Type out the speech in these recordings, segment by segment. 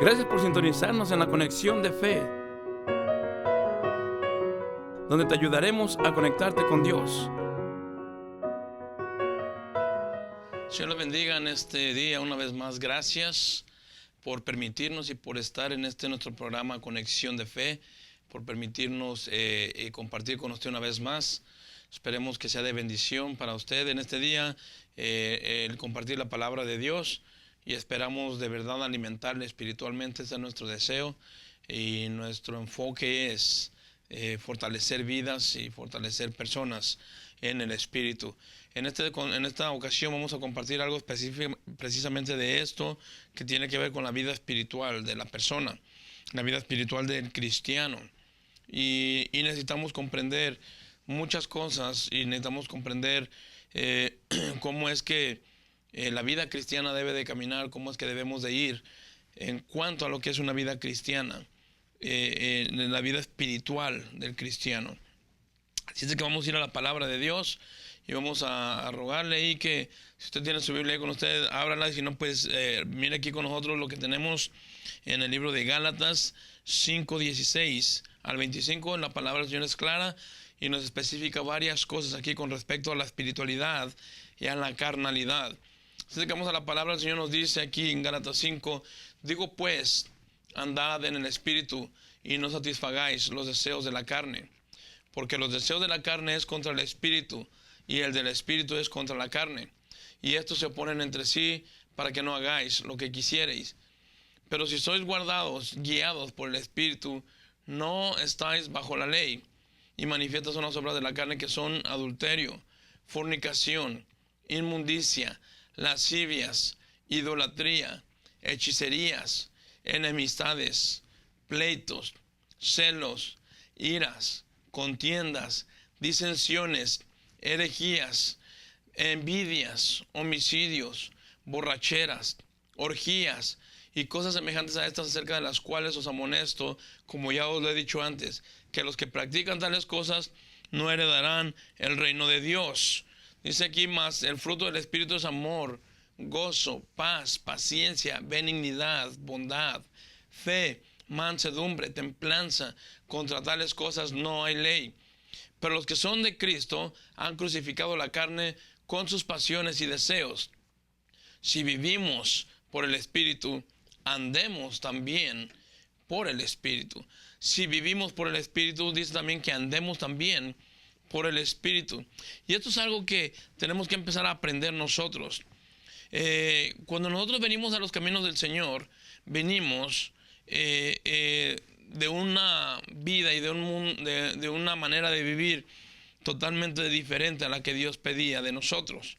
Gracias por sintonizarnos en la conexión de fe, donde te ayudaremos a conectarte con Dios. Señor los bendiga en este día una vez más. Gracias por permitirnos y por estar en nuestro programa Conexión de Fe, por permitirnos compartir con usted una vez más. Esperemos que sea de bendición para usted en este día el compartir la palabra de Dios, y esperamos de verdad alimentarle espiritualmente. Ese es nuestro deseo, y nuestro enfoque es fortalecer vidas y fortalecer personas en el espíritu. En esta ocasión vamos a compartir algo específico precisamente de esto, que tiene que ver con la vida espiritual de la persona, la vida espiritual del cristiano. Y necesitamos comprender muchas cosas, y necesitamos comprender cómo es que la vida cristiana debe de caminar, cómo es que debemos de ir en cuanto a lo que es una vida cristiana, en la vida espiritual del cristiano. Así es que vamos a ir a la palabra de Dios y vamos a rogarle ahí que, si usted tiene su Biblia ahí con usted, ábrala, y si no, pues mire aquí con nosotros lo que tenemos en el libro de Gálatas 5:16 al 25. La palabra del Señor es clara y nos especifica varias cosas aquí con respecto a la espiritualidad y a la carnalidad. Así que vamos a la palabra. El Señor nos dice aquí en Gálatas 5: digo pues, andad en el espíritu y no satisfagáis los deseos de la carne, porque los deseos de la carne es contra el espíritu, y el del espíritu es contra la carne, y estos se oponen entre sí para que no hagáis lo que quisiereis. Pero si sois guardados, guiados por el espíritu, no estáis bajo la ley. Y manifiestas son las obras de la carne, que son adulterio, fornicación, inmundicia, lascivias, idolatría, hechicerías, enemistades, pleitos, celos, iras, contiendas, disensiones, herejías, envidias, homicidios, borracheras, orgías y cosas semejantes a estas, acerca de las cuales os amonesto, como ya os lo he dicho antes, que los que practican tales cosas no heredarán el reino de Dios. Dice aquí más: el fruto del Espíritu es amor, gozo, paz, paciencia, benignidad, bondad, fe, mansedumbre, templanza. Contra tales cosas no hay ley. Pero los que son de Cristo han crucificado la carne con sus pasiones y deseos. Si vivimos por el Espíritu, andemos también por el Espíritu. Si vivimos por el Espíritu, dice también que andemos también por el Espíritu. Y esto es algo que tenemos que empezar a aprender nosotros. Cuando nosotros venimos a los caminos del Señor, venimos de una vida y de una manera de vivir totalmente diferente a la que Dios pedía de nosotros.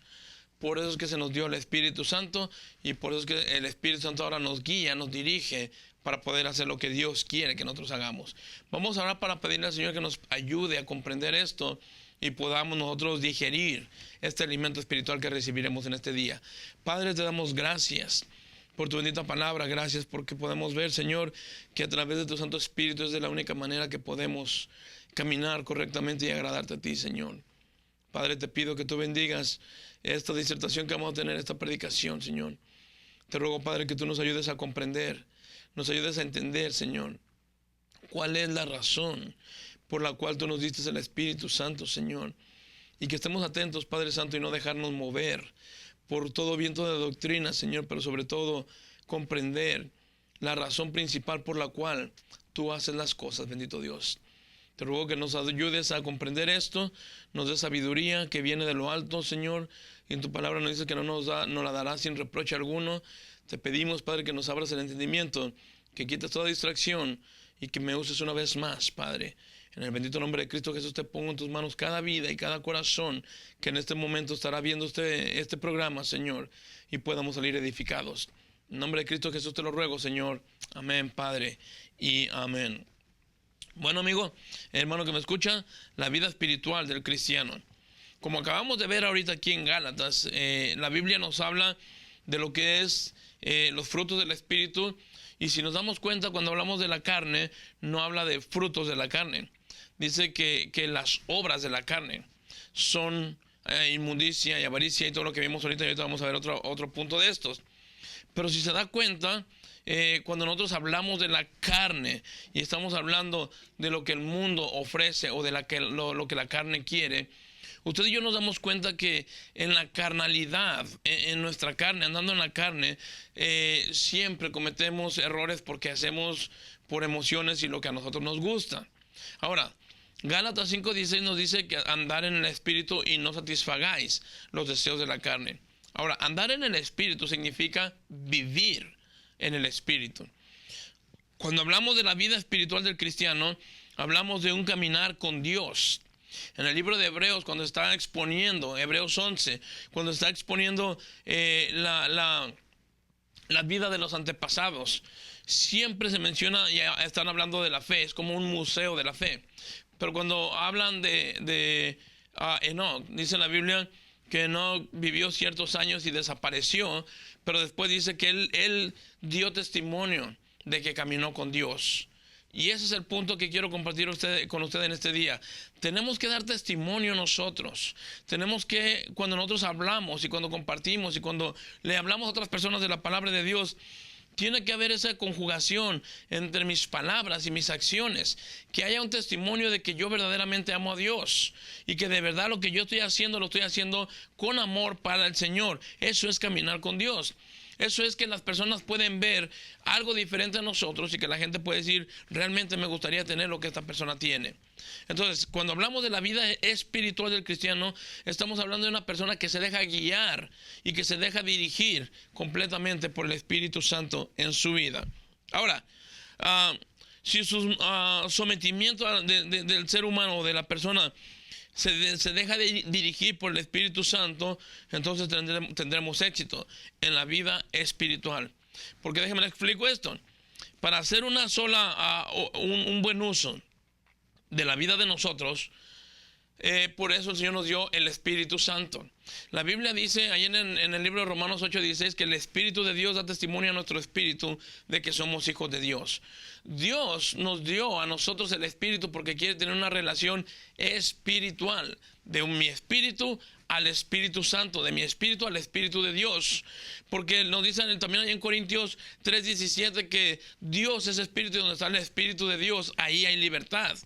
Por eso es que se nos dio el Espíritu Santo, y por eso es que el Espíritu Santo ahora nos guía, nos dirige para poder hacer lo que Dios quiere que nosotros hagamos. Vamos a orar para pedirle al Señor que nos ayude a comprender esto y podamos nosotros digerir este alimento espiritual que recibiremos en este día. Padre, te damos gracias por tu bendita palabra. Gracias porque podemos ver, Señor, que a través de tu Santo Espíritu es de la única manera que podemos caminar correctamente y agradarte a ti, Señor. Padre, te pido que tú bendigas esta disertación que vamos a tener, esta predicación, Señor. Te ruego, Padre, que tú nos ayudes a comprender, nos ayudes a entender, Señor, cuál es la razón por la cual tú nos diste el Espíritu Santo, Señor. Y que estemos atentos, Padre Santo, y no dejarnos mover por todo viento de doctrina, Señor, pero sobre todo comprender la razón principal por la cual tú haces las cosas, bendito Dios. Te ruego que nos ayudes a comprender esto, nos dé sabiduría que viene de lo alto, Señor. Y en tu palabra nos dice que nos la darás sin reproche alguno. Te pedimos, Padre, que nos abras el entendimiento, que quites toda distracción y que me uses una vez más, Padre. En el bendito nombre de Cristo Jesús te pongo en tus manos cada vida y cada corazón que en este momento estará viendo este programa, Señor, y podamos salir edificados. En nombre de Cristo Jesús te lo ruego, Señor. Amén, Padre, y amén. Bueno, amigo, hermano que me escucha, la vida espiritual del cristiano. Como acabamos de ver ahorita aquí en Gálatas, la Biblia nos habla de lo que es los frutos del Espíritu. Y si nos damos cuenta, cuando hablamos de la carne, no habla de frutos de la carne. Dice que las obras de la carne son inmundicia y avaricia y todo lo que vimos ahorita. Y ahorita vamos a ver otro punto de estos. Pero si se da cuenta, cuando nosotros hablamos de la carne y estamos hablando de lo que el mundo ofrece o de lo que la carne quiere, usted y yo nos damos cuenta que en la carnalidad, en nuestra carne, andando en la carne, siempre cometemos errores porque hacemos por emociones y lo que a nosotros nos gusta. Ahora, Gálatas 5:16 nos dice que andar en el Espíritu y no satisfagáis los deseos de la carne. Ahora, andar en el Espíritu significa vivir en el Espíritu. Cuando hablamos de la vida espiritual del cristiano, hablamos de un caminar con Dios. En el libro de Hebreos, cuando está exponiendo, Hebreos 11, cuando está exponiendo la vida de los antepasados, siempre se menciona, y están hablando de la fe, es como un museo de la fe. Pero cuando hablan de Enoch, dice la Biblia que Enoch vivió ciertos años y desapareció, pero después dice que él dio testimonio de que caminó con Dios. Y ese es el punto que quiero compartir con usted en este día. Tenemos que dar testimonio nosotros. Tenemos que, cuando nosotros hablamos y cuando compartimos y cuando le hablamos a otras personas de la palabra de Dios, tiene que haber esa conjugación entre mis palabras y mis acciones. Que haya un testimonio de que yo verdaderamente amo a Dios. Y que de verdad lo que yo estoy haciendo, lo estoy haciendo con amor para el Señor. Eso es caminar con Dios. Eso es que las personas pueden ver algo diferente a nosotros y que la gente puede decir, realmente me gustaría tener lo que esta persona tiene. Entonces, cuando hablamos de la vida espiritual del cristiano, estamos hablando de una persona que se deja guiar y que se deja dirigir completamente por el Espíritu Santo en su vida. Ahora, si su sometimiento del ser humano o de la persona se deja de dirigir por el Espíritu Santo, entonces tendremos éxito en la vida espiritual. Porque déjenme le explico esto. Para hacer un buen uso de la vida de nosotros, por eso el Señor nos dio el Espíritu Santo. La Biblia dice ahí en el libro de Romanos 8:16 que el Espíritu de Dios da testimonio a nuestro espíritu de que somos hijos de Dios. Dios nos dio a nosotros el Espíritu porque quiere tener una relación espiritual, de mi espíritu al Espíritu Santo, de mi espíritu al Espíritu de Dios. Porque nos dicen también ahí en Corintios 3:17 que Dios es espíritu y donde está el Espíritu de Dios, ahí hay libertad.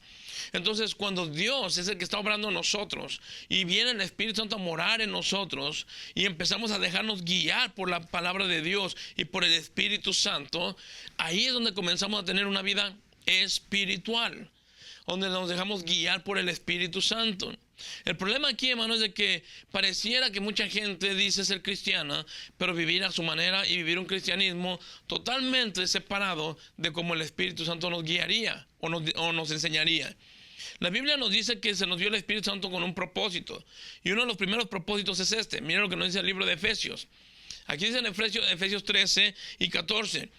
Entonces, cuando Dios es el que está obrando en nosotros y viene el Espíritu Santo a morar en nosotros y empezamos a dejarnos guiar por la palabra de Dios y por el Espíritu Santo, ahí es donde comenzamos a tener una vida espiritual, donde nos dejamos guiar por el Espíritu Santo. El problema aquí, hermano, es de que pareciera que mucha gente dice ser cristiana, pero vivir a su manera y vivir un cristianismo totalmente separado de cómo el Espíritu Santo nos guiaría o nos enseñaría. La Biblia nos dice que se nos dio el Espíritu Santo con un propósito. Y uno de los primeros propósitos es este. Miren lo que nos dice el libro de Efesios. Aquí dice en Efesios 13:14.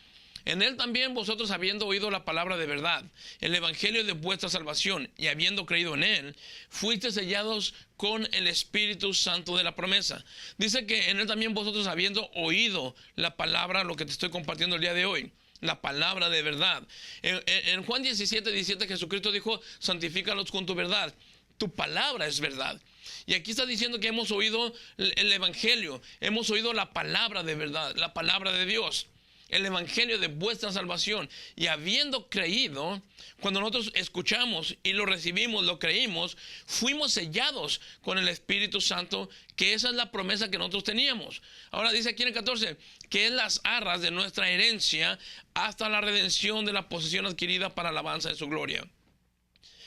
En él también vosotros, habiendo oído la palabra de verdad, el evangelio de vuestra salvación, y habiendo creído en él, fuisteis sellados con el Espíritu Santo de la promesa. Dice que en él también vosotros, habiendo oído la palabra, lo que te estoy compartiendo el día de hoy, la palabra de verdad. En Juan 17:17 Jesucristo dijo, santifícalos con tu verdad. Tu palabra es verdad. Y aquí está diciendo que hemos oído el evangelio, hemos oído la palabra de verdad, la palabra de Dios, el evangelio de vuestra salvación. Y habiendo creído, cuando nosotros escuchamos y lo recibimos, lo creímos, fuimos sellados con el Espíritu Santo, que esa es la promesa que nosotros teníamos. Ahora dice aquí en el 14, que es las arras de nuestra herencia hasta la redención de la posesión adquirida para alabanza de su gloria.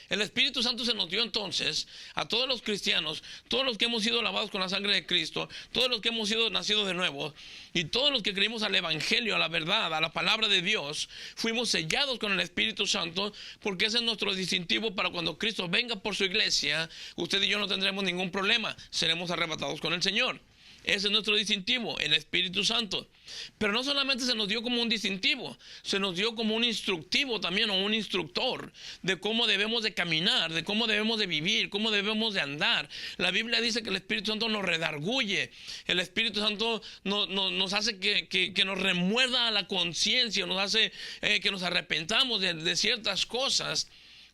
El Espíritu Santo se nos dio entonces a todos los cristianos, todos los que hemos sido lavados con la sangre de Cristo, todos los que hemos sido nacidos de nuevo y todos los que creímos al evangelio, a la verdad, a la palabra de Dios, fuimos sellados con el Espíritu Santo, porque ese es nuestro distintivo para cuando Cristo venga por su iglesia. Usted y yo no tendremos ningún problema, seremos arrebatados con el Señor. Ese es nuestro distintivo, el Espíritu Santo. Pero no solamente se nos dio como un distintivo, se nos dio como un instructivo también, o un instructor de cómo debemos de caminar, de cómo debemos de vivir, cómo debemos de andar. La Biblia dice que el Espíritu Santo nos redarguye. El Espíritu Santo nos hace que nos remuerda a la conciencia, nos hace que nos arrepentamos de ciertas cosas.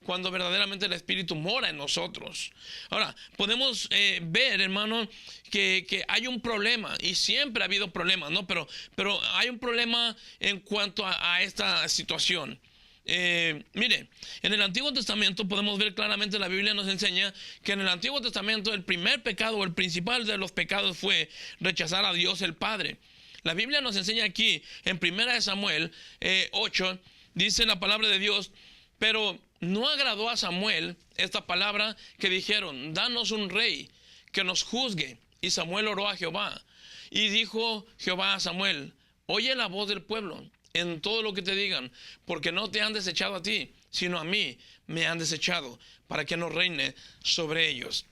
cuando verdaderamente el Espíritu mora en nosotros. Ahora, podemos ver, hermano, que hay un problema, y siempre ha habido problemas, ¿no? Pero hay un problema en cuanto a esta situación. Mire, en el Antiguo Testamento podemos ver claramente, la Biblia nos enseña que en el Antiguo Testamento el primer pecado, o el principal de los pecados, fue rechazar a Dios el Padre. La Biblia nos enseña aquí, en 1 Samuel 8, dice la palabra de Dios: pero no agradó a Samuel esta palabra que dijeron: danos un rey que nos juzgue. Y Samuel oró a Jehová, y dijo Jehová a Samuel: oye la voz del pueblo en todo lo que te digan, porque no te han desechado a ti, sino a mí me han desechado, para que no reine sobre ellos.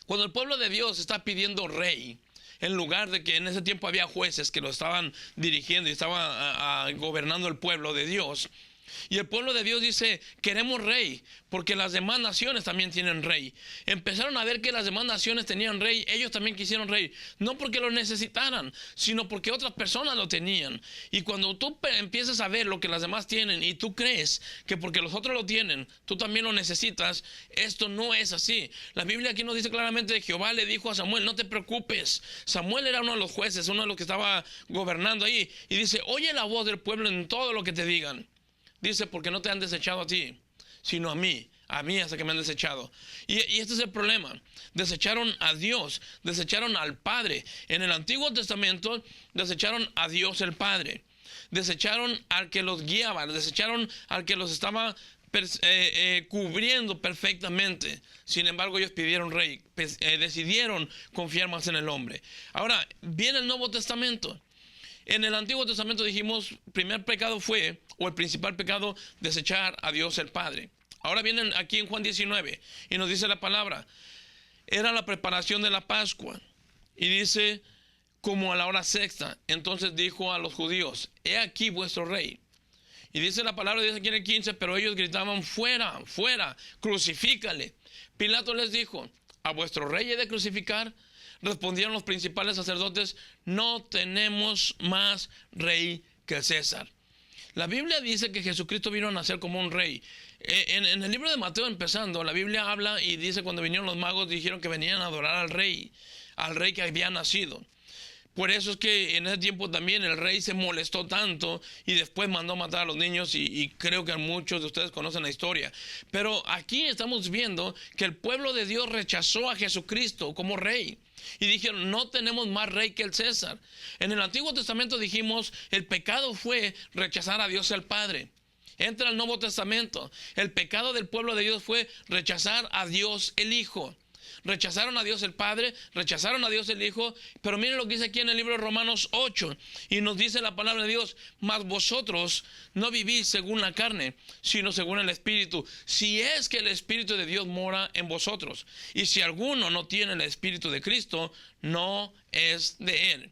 Cuando el pueblo de Dios está pidiendo rey, en lugar de que en ese tiempo había jueces que lo estaban dirigiendo y estaban gobernando el pueblo de Dios, y el pueblo de Dios dice: queremos rey, porque las demás naciones también tienen rey. Empezaron a ver que las demás naciones tenían rey, ellos también quisieron rey, no porque lo necesitaran, sino porque otras personas lo tenían. Y cuando tú empiezas a ver lo que las demás tienen, y tú crees que porque los otros lo tienen, tú también lo necesitas, esto no es así. La Biblia aquí nos dice claramente: Jehová le dijo a Samuel: no te preocupes. Samuel era uno de los jueces, uno de los que estaba gobernando ahí, y dice: oye la voz del pueblo en todo lo que te digan. Dice: porque no te han desechado a ti, sino a mí hasta que me han desechado. Y este es el problema. Desecharon a Dios, desecharon al Padre. En el Antiguo Testamento desecharon a Dios el Padre, desecharon al que los guiaba, desecharon al que los estaba cubriendo perfectamente. Sin embargo, ellos pidieron rey, decidieron confiar más en el hombre. Ahora viene el Nuevo Testamento. En el Antiguo Testamento dijimos, primer pecado fue, o el principal pecado, desechar a Dios el Padre. Ahora vienen aquí en Juan 19 y nos dice la palabra: era la preparación de la Pascua, y dice: como a la hora sexta, entonces dijo a los judíos: he aquí vuestro rey. Y dice la palabra, dice aquí en el 15: pero ellos gritaban: fuera, fuera, crucifícale. Pilato les dijo: ¿a vuestro rey he de crucificar? Respondieron los principales sacerdotes: no tenemos más rey que César. La Biblia dice que Jesucristo vino a nacer como un rey. En el libro de Mateo, empezando, la Biblia habla y dice: cuando vinieron los magos, dijeron que venían a adorar al rey que había nacido. Por eso es que en ese tiempo también el rey se molestó tanto y después mandó matar a los niños, y creo que muchos de ustedes conocen la historia. Pero aquí estamos viendo que el pueblo de Dios rechazó a Jesucristo como rey. Y dijeron: no tenemos más rey que el César. En el Antiguo Testamento dijimos, el pecado fue rechazar a Dios el Padre. Entra al Nuevo Testamento. El pecado del pueblo de Dios fue rechazar a Dios el Hijo. Rechazaron a Dios el Padre, rechazaron a Dios el Hijo. Pero miren lo que dice aquí en el libro de Romanos 8. Y nos dice la palabra de Dios: mas vosotros no vivís según la carne, sino según el Espíritu, si es que el Espíritu de Dios mora en vosotros. Y si alguno no tiene el Espíritu de Cristo, no es de él.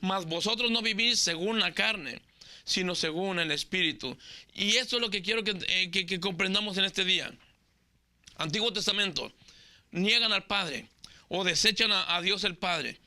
Mas vosotros no vivís según la carne, sino según el Espíritu. Y esto es lo que quiero que comprendamos en este día. Antiguo Testamento: niegan al Padre, o desechan a Dios el Padre,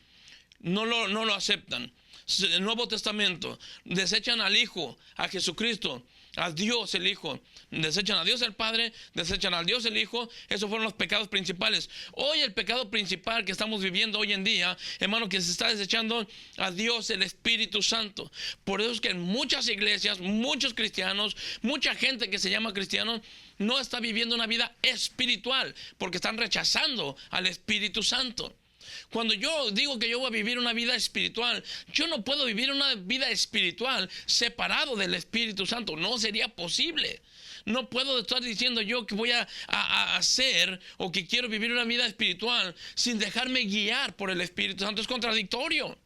no lo aceptan. El Nuevo Testamento: desechan al Hijo, a Jesucristo, a Dios el Hijo. Desechan a Dios el Padre, desechan a Dios el Hijo. Esos fueron los pecados principales. Hoy el pecado principal que estamos viviendo hoy en día, hermano, que se está desechando a Dios el Espíritu Santo. Por eso es que en muchas iglesias, muchos cristianos, mucha gente que se llama cristiano, no está viviendo una vida espiritual, porque están rechazando al Espíritu Santo. Cuando yo digo que yo voy a vivir una vida espiritual, yo no puedo vivir una vida espiritual separado del Espíritu Santo. No sería posible. No puedo estar diciendo yo que voy a hacer, o que quiero vivir una vida espiritual, sin dejarme guiar por el Espíritu Santo. Es contradictorio.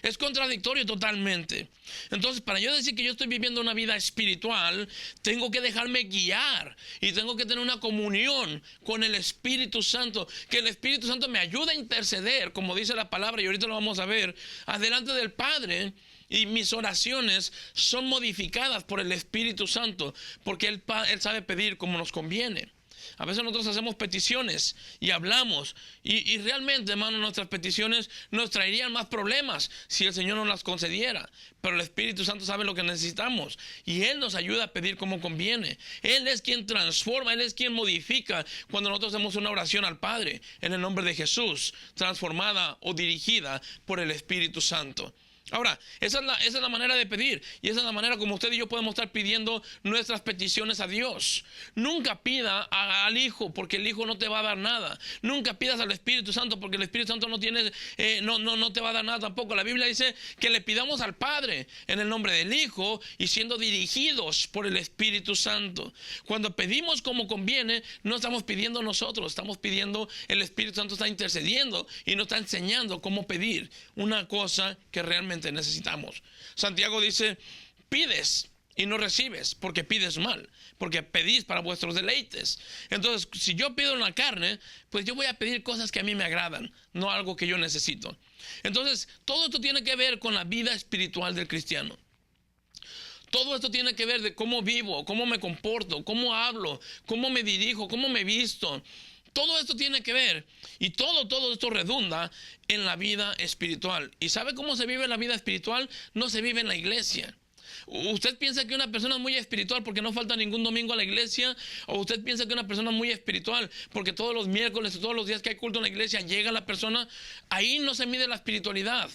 Es contradictorio totalmente. Entonces, para yo decir que yo estoy viviendo una vida espiritual, tengo que dejarme guiar y tengo que tener una comunión con el Espíritu Santo. Que el Espíritu Santo me ayude a interceder, como dice la palabra, y ahorita lo vamos a ver, adelante del Padre. Y mis oraciones son modificadas por el Espíritu Santo, porque Él sabe pedir como nos conviene. A veces nosotros hacemos peticiones y hablamos. Y realmente, hermano, nuestras peticiones nos traerían más problemas si el Señor nos las concediera. Pero el Espíritu Santo sabe lo que necesitamos. Y Él nos ayuda a pedir como conviene. Él es quien transforma, Él es quien modifica cuando nosotros hacemos una oración al Padre en el nombre de Jesús, transformada o dirigida por el Espíritu Santo. Ahora, esa es la manera de pedir, y esa es la manera como usted y yo podemos estar pidiendo nuestras peticiones a Dios. Nunca pida al Hijo, porque el Hijo no te va a dar nada. Nunca pidas al Espíritu Santo, porque el Espíritu Santo no te va a dar nada tampoco. La Biblia dice que le pidamos al Padre en el nombre del Hijo y siendo dirigidos por el Espíritu Santo. Cuando pedimos como conviene, no estamos pidiendo nosotros, estamos pidiendo, el Espíritu Santo está intercediendo y nos está enseñando cómo pedir una cosa que realmente necesitamos. Santiago dice: pides y no recibes porque pides mal, porque pedís para vuestros deleites. Entonces, si yo pido en la carne, pues yo voy a pedir cosas que a mí me agradan, no algo que yo necesito. Entonces, todo esto tiene que ver con la vida espiritual del cristiano. Todo esto tiene que ver de cómo vivo, cómo me comporto, cómo hablo, cómo me dirijo, cómo me visto. Todo esto tiene que ver, y todo esto redunda en la vida espiritual. ¿Y sabe cómo se vive la vida espiritual? No se vive en la iglesia. ¿Usted piensa que una persona es muy espiritual porque no falta ningún domingo a la iglesia? ¿O usted piensa que una persona es muy espiritual porque todos los miércoles o todos los días que hay culto en la iglesia llega la persona? Ahí no se mide la espiritualidad.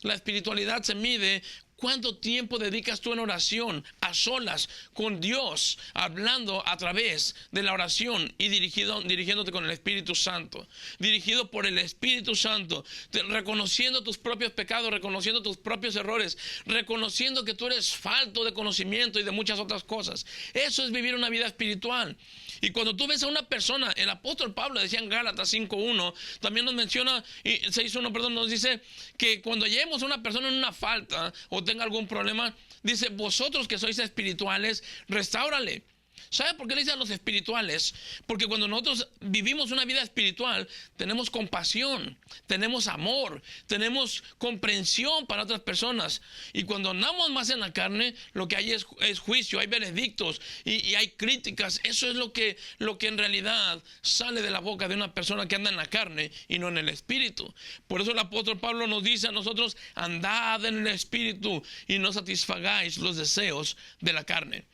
La espiritualidad se mide cuánto tiempo dedicas tú en oración, a solas, con Dios, hablando a través de la oración y dirigiéndote con el Espíritu Santo. Dirigido por el Espíritu Santo, reconociendo tus propios pecados, reconociendo tus propios errores, reconociendo que tú eres falto de conocimiento y de muchas otras cosas. Eso es vivir una vida espiritual. Y cuando tú ves a una persona, el apóstol Pablo decía en Gálatas 5:1, también nos menciona, 6:1, perdón, nos dice que cuando lleguemos a una persona en una falta o tenga algún problema, dice: vosotros que sois espirituales, restáurale. ¿Sabe por qué le dice a los espirituales? Porque cuando nosotros vivimos una vida espiritual, tenemos compasión, tenemos amor, tenemos comprensión para otras personas. Y cuando andamos más en la carne, lo que hay es juicio, hay veredictos y hay críticas. Eso es lo que en realidad sale de la boca de una persona que anda en la carne y no en el espíritu. Por eso el apóstol Pablo nos dice a nosotros: andad en el espíritu y no satisfagáis los deseos de la carne.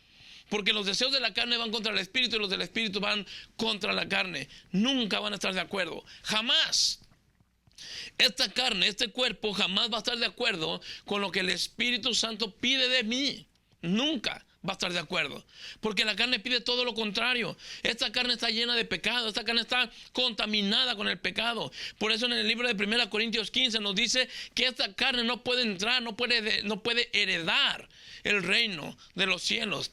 Porque los deseos de la carne van contra el espíritu y los del espíritu van contra la carne. Nunca van a estar de acuerdo. Jamás. Esta carne, este cuerpo jamás va a estar de acuerdo con lo que el Espíritu Santo pide de mí. Nunca va a estar de acuerdo. Porque la carne pide todo lo contrario. Esta carne está llena de pecado. Esta carne está contaminada con el pecado. Por eso en el libro de 1 Corintios 15 nos dice que esta carne no puede entrar, no puede heredar el reino de los cielos.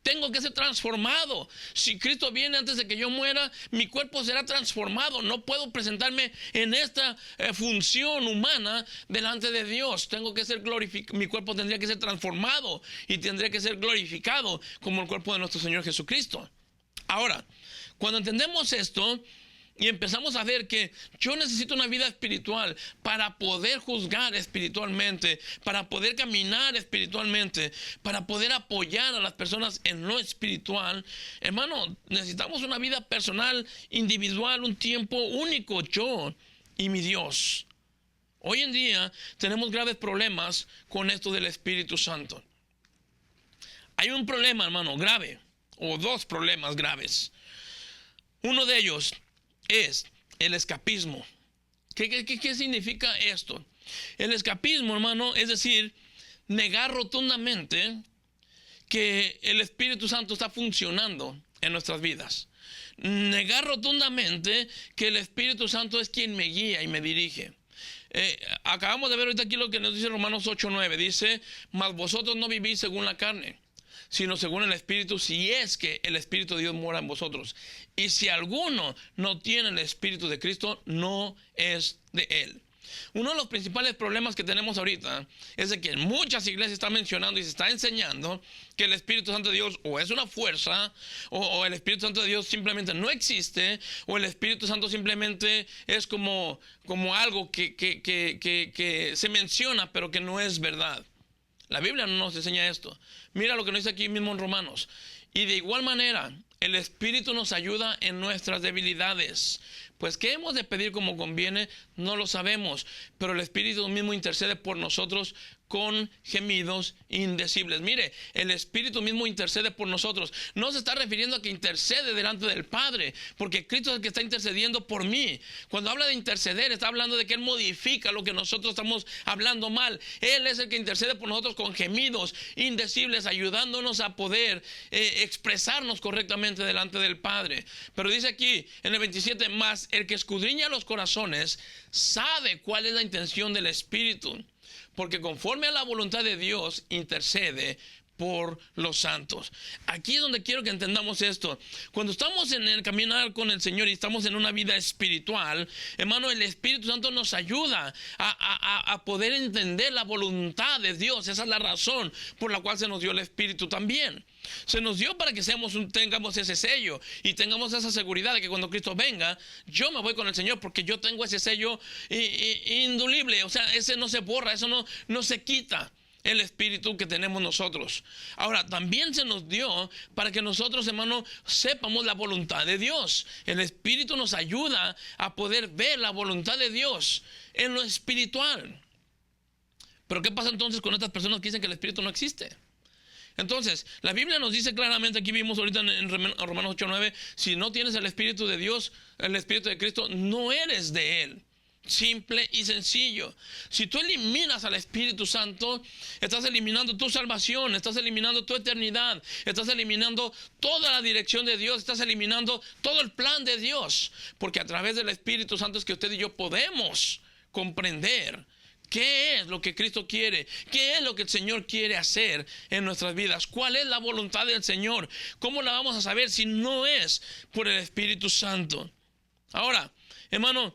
Tengo que ser transformado. Si Cristo viene antes de que yo muera, mi cuerpo será transformado. No puedo presentarme en esta función humana delante de Dios. Tengo que ser glorificado. Mi cuerpo tendría que ser transformado y tendría que ser glorificado como el cuerpo de nuestro Señor Jesucristo. Ahora, cuando entendemos esto y empezamos a ver que yo necesito una vida espiritual para poder juzgar espiritualmente, para poder caminar espiritualmente, para poder apoyar a las personas en lo espiritual, hermano, necesitamos una vida personal, individual, un tiempo único, yo y mi Dios. Hoy en día tenemos graves problemas con esto del Espíritu Santo. Hay un problema, hermano, grave, o dos problemas graves. Uno de ellos es el escapismo. ¿Qué significa esto? El escapismo, hermano, es decir, negar rotundamente que el Espíritu Santo está funcionando en nuestras vidas. Negar rotundamente que el Espíritu Santo es quien me guía y me dirige. Acabamos de ver ahorita aquí lo que nos dice Romanos 8:9. Dice: mas vosotros no vivís según la carne, sino según el Espíritu, si es que el Espíritu de Dios mora en vosotros. Y si alguno no tiene el Espíritu de Cristo, no es de Él. Uno de los principales problemas que tenemos ahorita es de que en muchas iglesias está mencionando y se está enseñando que el Espíritu Santo de Dios o es una fuerza, o el Espíritu Santo de Dios simplemente no existe, o el Espíritu Santo simplemente es como algo que se menciona pero que no es verdad. La Biblia no nos enseña esto. Mira lo que nos dice aquí mismo en Romanos. Y de igual manera, el Espíritu nos ayuda en nuestras debilidades. Pues qué hemos de pedir como conviene, no lo sabemos, pero el Espíritu mismo intercede por nosotros con gemidos indecibles. Mire, el Espíritu mismo intercede por nosotros. No se está refiriendo a que intercede delante del Padre, porque Cristo es el que está intercediendo por mí. Cuando habla de interceder, está hablando de que Él modifica lo que nosotros estamos hablando mal. Él es el que intercede por nosotros con gemidos indecibles, ayudándonos a poder expresarnos correctamente delante del Padre. Pero dice aquí en el 27, más el que escudriña los corazones sabe cuál es la intención del Espíritu, porque conforme a la voluntad de Dios intercede por los santos. Aquí es donde quiero que entendamos esto. Cuando estamos en el caminar con el Señor y estamos en una vida espiritual, hermano, el Espíritu Santo nos ayuda a poder entender la voluntad de Dios. Esa es la razón por la cual se nos dio el Espíritu también. Se nos dio para que tengamos ese sello y tengamos esa seguridad de que cuando Cristo venga, yo me voy con el Señor porque yo tengo ese sello indolible. O sea, ese no se borra, eso no se quita. El Espíritu que tenemos nosotros. Ahora, también se nos dio para que nosotros, hermano, sepamos la voluntad de Dios. El Espíritu nos ayuda a poder ver la voluntad de Dios en lo espiritual. Pero ¿qué pasa entonces con estas personas que dicen que el Espíritu no existe? Entonces, la Biblia nos dice claramente, aquí vimos ahorita en Romanos 8:9, si no tienes el Espíritu de Dios, el Espíritu de Cristo, no eres de Él. Simple y sencillo. Si tú eliminas al Espíritu Santo, estás eliminando tu salvación, estás eliminando tu eternidad, estás eliminando toda la dirección de Dios, estás eliminando todo el plan de Dios, porque a través del Espíritu Santo es que usted y yo podemos comprender qué es lo que Cristo quiere, qué es lo que el Señor quiere hacer en nuestras vidas, cuál es la voluntad del Señor. ¿Cómo la vamos a saber si no es por el Espíritu Santo? Ahora, hermano,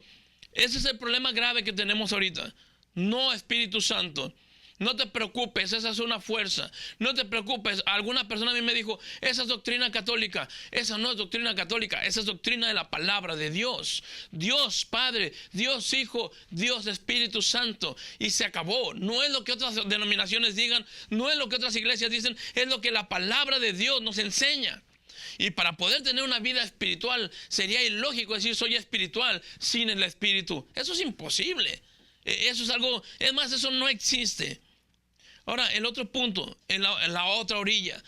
ese es el problema grave que tenemos ahorita. No Espíritu Santo. No te preocupes, esa es una fuerza. No te preocupes. Alguna persona a mí me dijo, esa es doctrina católica. Esa no es doctrina católica, esa es doctrina de la palabra de Dios. Dios Padre, Dios Hijo, Dios Espíritu Santo. Y se acabó. No es lo que otras denominaciones digan, no es lo que otras iglesias dicen, es lo que la palabra de Dios nos enseña. Y para poder tener una vida espiritual, sería ilógico decir soy espiritual sin el Espíritu. Eso es imposible. Eso es algo, es más, eso no existe. Ahora, el otro punto, en la otra orilla.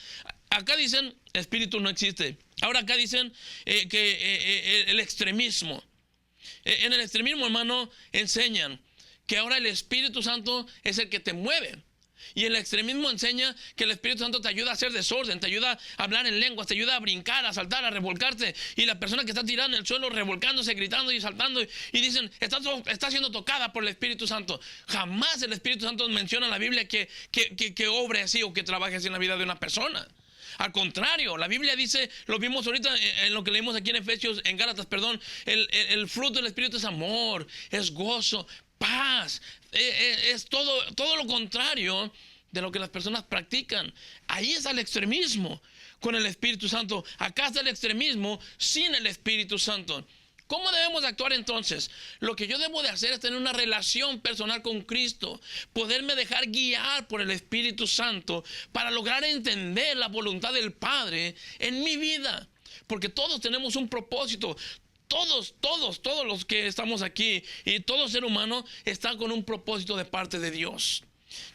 Acá dicen, Espíritu no existe. Ahora acá dicen que el extremismo. En el extremismo, hermano, enseñan que ahora el Espíritu Santo es el que te mueve. Y el extremismo enseña que el Espíritu Santo te ayuda a hacer desorden, te ayuda a hablar en lenguas, te ayuda a brincar, a saltar, a revolcarte. Y la persona que está tirada en el suelo, revolcándose, gritando y saltando, y dicen, está siendo tocada por el Espíritu Santo. Jamás el Espíritu Santo menciona en la Biblia que obre así o que trabaje así en la vida de una persona. Al contrario, la Biblia dice, lo vimos ahorita en lo que leímos aquí en Gálatas, el fruto del Espíritu es amor, es gozo, paz, es todo lo contrario de lo que las personas practican. Ahí está el extremismo con el Espíritu Santo. Acá está el extremismo sin el Espíritu Santo. ¿Cómo debemos actuar entonces? Lo que yo debo de hacer es tener una relación personal con Cristo, poderme dejar guiar por el Espíritu Santo para lograr entender la voluntad del Padre en mi vida. Porque todos tenemos un propósito. Todos los que estamos aquí y todo ser humano está con un propósito de parte de Dios.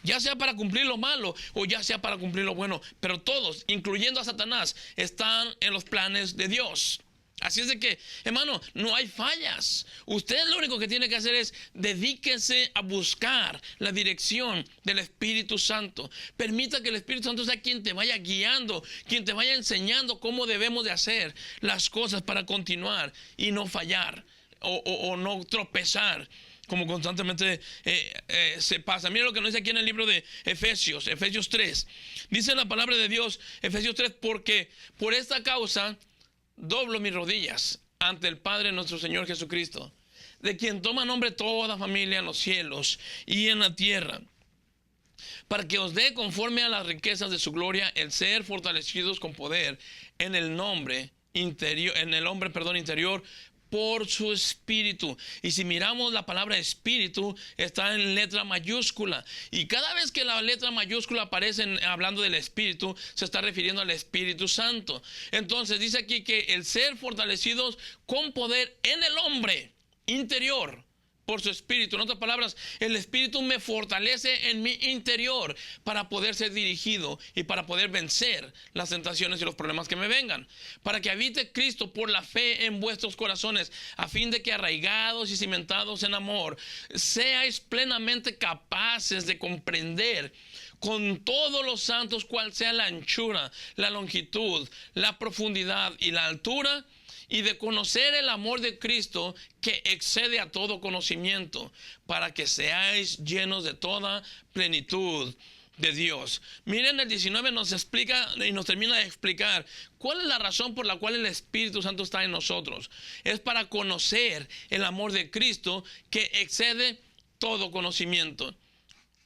Ya sea para cumplir lo malo o ya sea para cumplir lo bueno. Pero todos, incluyendo a Satanás, están en los planes de Dios. Así es de que, hermano, no hay fallas. Usted lo único que tiene que hacer es dedíquese a buscar la dirección del Espíritu Santo. Permita que el Espíritu Santo sea quien te vaya guiando, quien te vaya enseñando cómo debemos de hacer las cosas para continuar y no fallar o no tropezar, como constantemente se pasa. Mira lo que nos dice aquí en el libro de Efesios 3. Dice la palabra de Dios, Efesios 3, porque por esta causa doblo mis rodillas ante el Padre nuestro Señor Jesucristo, de quien toma nombre toda familia en los cielos y en la tierra, para que os dé conforme a las riquezas de su gloria el ser fortalecidos con poder en el hombre interior por su espíritu. Y si miramos la palabra espíritu, está en letra mayúscula. Y cada vez que la letra mayúscula aparece hablando del espíritu, se está refiriendo al Espíritu Santo. Entonces dice aquí que el ser fortalecidos con poder en el hombre interior por su espíritu. En otras palabras, el espíritu me fortalece en mi interior para poder ser dirigido y para poder vencer las tentaciones y los problemas que me vengan. Para que habite Cristo por la fe en vuestros corazones, a fin de que arraigados y cimentados en amor, seáis plenamente capaces de comprender con todos los santos cuál sea la anchura, la longitud, la profundidad y la altura, y de conocer el amor de Cristo que excede a todo conocimiento, para que seáis llenos de toda plenitud de Dios. Miren, el 19 nos explica y nos termina de explicar cuál es la razón por la cual el Espíritu Santo está en nosotros. Es para conocer el amor de Cristo que excede todo conocimiento.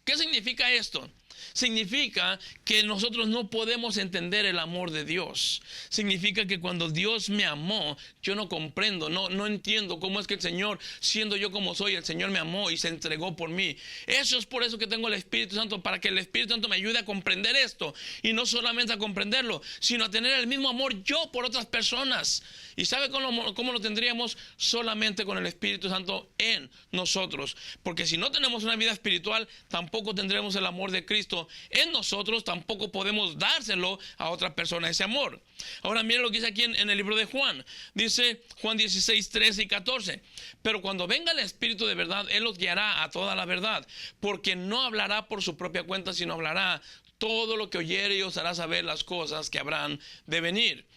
¿Qué significa esto? Significa que nosotros no podemos entender el amor de Dios. Significa que cuando Dios me amó, yo no comprendo, no entiendo cómo es que el Señor, siendo yo como soy, el Señor me amó y se entregó por mí. Eso es por eso que tengo el Espíritu Santo, para que el Espíritu Santo me ayude a comprender esto. Y no solamente a comprenderlo, sino a tener el mismo amor yo por otras personas. ¿Y sabe cómo lo tendríamos? Solamente con el Espíritu Santo en nosotros. Porque si no tenemos una vida espiritual, tampoco tendremos el amor de Cristo en nosotros, tampoco podemos dárselo a otra persona ese amor. Ahora miren lo que dice aquí en el libro de Juan. Dice Juan 16, 13 y 14. Pero cuando venga el Espíritu de verdad, Él los guiará a toda la verdad, porque no hablará por su propia cuenta, sino hablará todo lo que oyere y os hará saber las cosas que habrán de venir.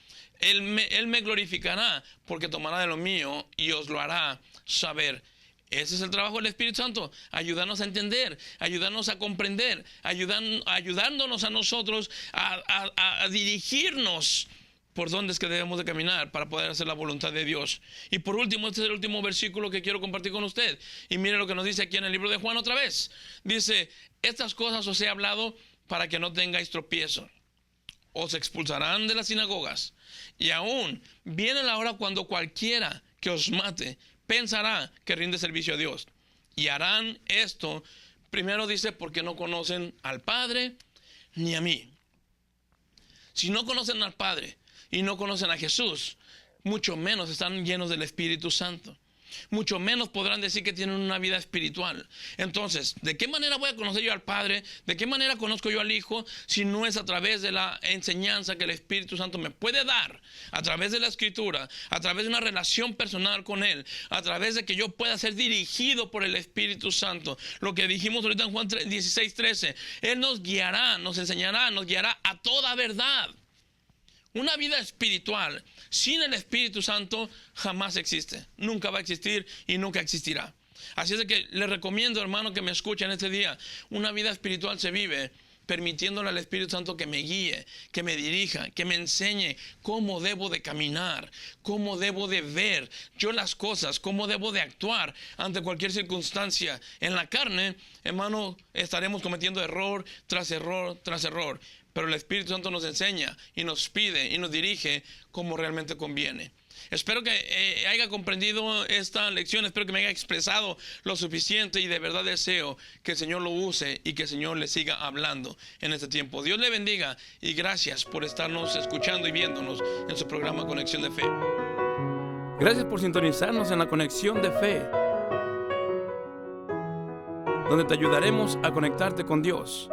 Él me glorificará, porque tomará de lo mío y os lo hará saber. Ese es el trabajo del Espíritu Santo, ayudarnos a entender, ayudarnos a comprender, ayudándonos a nosotros a dirigirnos por dónde es que debemos de caminar para poder hacer la voluntad de Dios. Y por último, este es el último versículo que quiero compartir con usted. Y mire lo que nos dice aquí en el libro de Juan otra vez. Dice, estas cosas os he hablado para que no tengáis tropiezo. Os expulsarán de las sinagogas. Y aún viene la hora cuando cualquiera que os mate pensará que rinde servicio a Dios. Y harán esto, primero dice, porque no conocen al Padre ni a mí. Si no conocen al Padre y no conocen a Jesús, mucho menos están llenos del Espíritu Santo. Mucho menos podrán decir que tienen una vida espiritual. Entonces, ¿de qué manera voy a conocer yo al Padre? ¿De qué manera conozco yo al Hijo? Si no es a través de la enseñanza que el Espíritu Santo me puede dar, a través de la Escritura, a través de una relación personal con Él, a través de que yo pueda ser dirigido por el Espíritu Santo. Lo que dijimos ahorita en Juan 16, 13. Él nos guiará, nos enseñará, nos guiará a toda verdad. Una vida espiritual sin el Espíritu Santo jamás existe. Nunca va a existir y nunca existirá. Así es de que le recomiendo, hermano, que me escuchen este día. Una vida espiritual se vive permitiéndole al Espíritu Santo que me guíe, que me dirija, que me enseñe cómo debo de caminar, cómo debo de ver yo las cosas, cómo debo de actuar ante cualquier circunstancia. En la carne, hermano, estaremos cometiendo error tras error tras error. Pero el Espíritu Santo nos enseña y nos pide y nos dirige como realmente conviene. Espero que haya comprendido esta lección, espero que me haya expresado lo suficiente y de verdad deseo que el Señor lo use y que el Señor le siga hablando en este tiempo. Dios le bendiga y gracias por estarnos escuchando y viéndonos en su programa Conexión de Fe. Gracias por sintonizarnos en la Conexión de Fe, donde te ayudaremos a conectarte con Dios